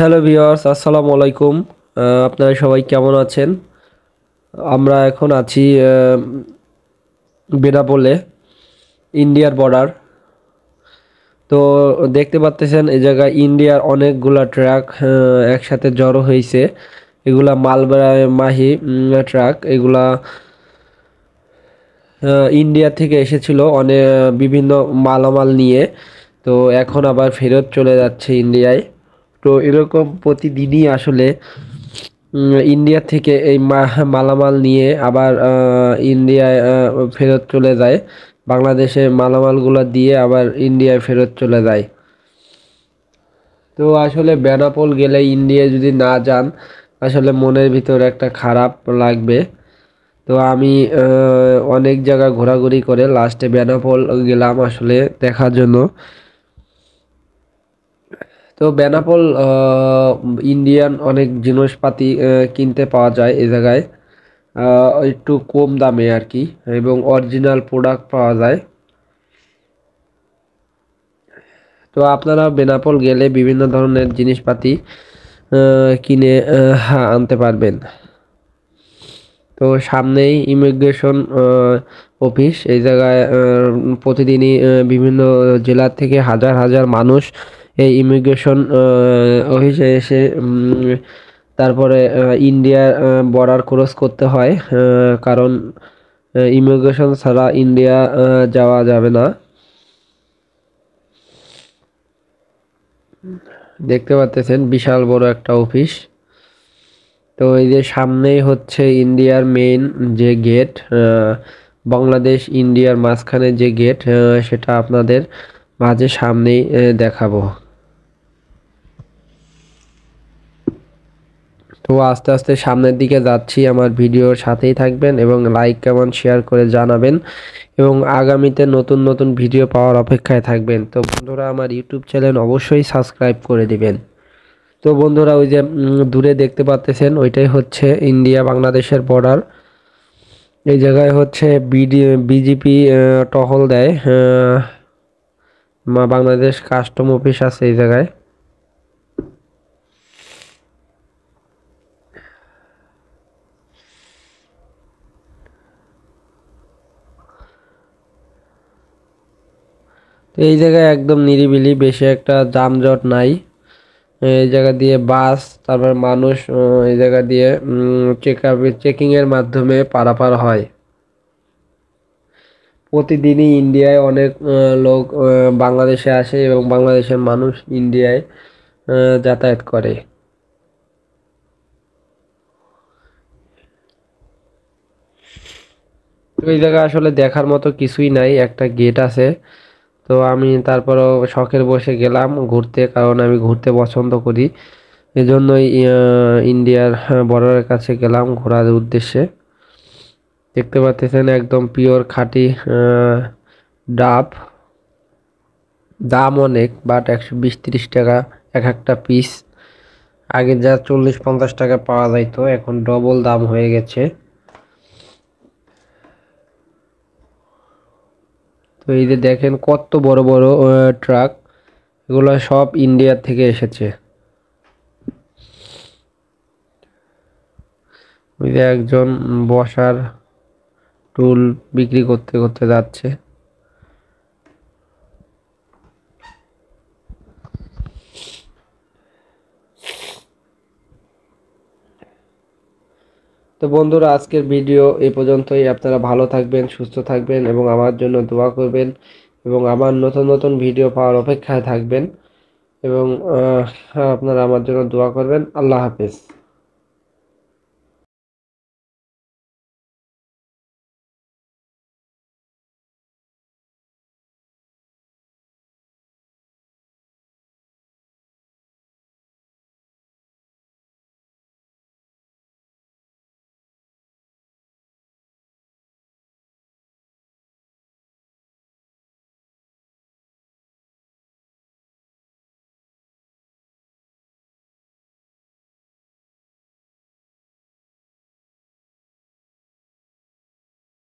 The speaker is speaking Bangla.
হ্যালো ভিউয়ার্স, আসসালামু আলাইকুম। আপনারা সবাই কেমন আছেন? আমরা এখন আছি বেনাপোলে, ইন্ডিয়ার বর্ডার। তো দেখতে পাচ্তেছেন এই জায়গায় ইন্ডিয়ার অনেকগুলা ট্রাক একসাথে জড়ো হয়েছে। এগুলা মালবাহী ট্রাক। এগুলা ইন্ডিয়া থেকে এসেছিল অনেক বিভিন্ন মালামাল নিয়ে। তো এখন আবার ফেরত চলে যাচ্ছে ইন্ডিয়ায়। তো এরকম প্রতিদিনই আসলে ইন্ডিয়া থেকে এই মালামাল নিয়ে আবার ইন্ডিয়ায় ফেরত চলে যায়। বাংলাদেশে মালামালগুলো দিয়ে আবার ইন্ডিয়ায় ফেরত চলে যায়। তো আসলে বেনাপোল গেলে ইন্ডিয়ায় যদি না যান, আসলে মনের ভিতর একটা খারাপ লাগবে। তো আমি অনেক জায়গা ঘোরাঘুরি করে লাস্টে বেনাপোল গেলাম আসলে দেখার জন্য। তো বেনাপোল ইন্ডিয়ান অনেক জিনিসপাতি কিনতে পাওয়া যায় এই জায়গায়, একটু কম দামে আর কি, এবং অরিজিনাল প্রোডাক্ট পাওয়া যায়। তো আপনারা বেনাপোল গেলে বিভিন্ন ধরনের জিনিসপাতি কিনে আনতে পারবেন। তো সামনেই ইমিগ্রেশন অফিস। এই জায়গায় প্রতিদিনই বিভিন্ন জেলা থেকে হাজার হাজার মানুষ এই ইমিগ্রেশন অফিসে এসে তারপরে ইন্ডিয়ার বর্ডার ক্রস করতে হয়, কারণ ইমিগ্রেশন ছাড়া ইন্ডিয়া যাওয়া যাবে না। দেখতে পাচ্ছেন বিশাল বড় একটা অফিস। তো এই যে সামনেই হচ্ছে ইন্ডিয়ার মেইন যে গেট, বাংলাদেশ ইন্ডিয়ার মাঝখানে যে গেট, সেটা আপনাদের মাঝে সামনেই দেখাবো। তো আস্তে আস্তে সামনের দিকে যাচ্ছি। আমার ভিডিওর সাথেই থাকবেন এবং লাইক কমেন্ট শেয়ার করে জানাবেন, এবং আগামীতে নতুন নতুন ভিডিও পাওয়ার অপেক্ষায় থাকবেন। তো বন্ধুরা, আমার ইউটিউব চ্যানেল অবশ্যই সাবস্ক্রাইব করে দিবেন। তো বন্ধুরা, ওই যে দূরে দেখতে পাচ্ছেন ওইটাই হচ্ছে ইন্ডিয়া বাংলাদেশের বর্ডার। এই জায়গায় হচ্ছে বিজিপি টহল দেয়। বাংলাদেশ কাস্টম অফিস আছে এই জায়গায়। তো এই জায়গায় একদম নিরিবিলি, বেশি একটা যানজট নাই। এই জায়গা দিয়ে বাস, তারপর মানুষ এই জায়গা দিয়ে চেকিং এর মাধ্যমে পারাপার হয়। প্রতিদিনই ইন্ডিয়ায় অনেক লোক বাংলাদেশে আসে এবং বাংলাদেশের মানুষ ইন্ডিয়ায় যাতায়াত করে। তো এই জায়গা আসলে দেখার মতো কিছুই নাই, একটা গেট আছে। তো আমি তারপরও শখের বসে গেলাম ঘুরতে, কারণ আমি ঘুরতে পছন্দ করি। এজন্যই ইন্ডিয়ার বর্ডারের কাছে গেলাম ঘোরার উদ্দেশ্যে। দেখতে পাচ্ছেন একদম পিওর খাঁটি ডাব। দাম অনেক, বাট 120-30 টাকা এক একটা পিস। আগে যা 40-50 টাকা পাওয়া যাইতো, এখন ডবল দাম হয়ে গেছে। তো এই যে দেখেন কত বড় বড় ট্রাক, এগুলো সব ইন্ডিয়া থেকে এসেছে। ওই যে একজন বসার টুল বিক্রি করতে করতে যাচ্ছে। তো বন্ধুরা, আজকের ভিডিও এই পর্যন্তই। আপনারা ভালো থাকবেন, সুস্থ থাকবেন এবং আমার জন্য দোয়া করবেন, এবং আমার নতুন নতুন ভিডিও পাওয়ার অপেক্ষায় থাকবেন, এবং আপনারা আমার জন্য দোয়া করবেন। আল্লাহ হাফেজ।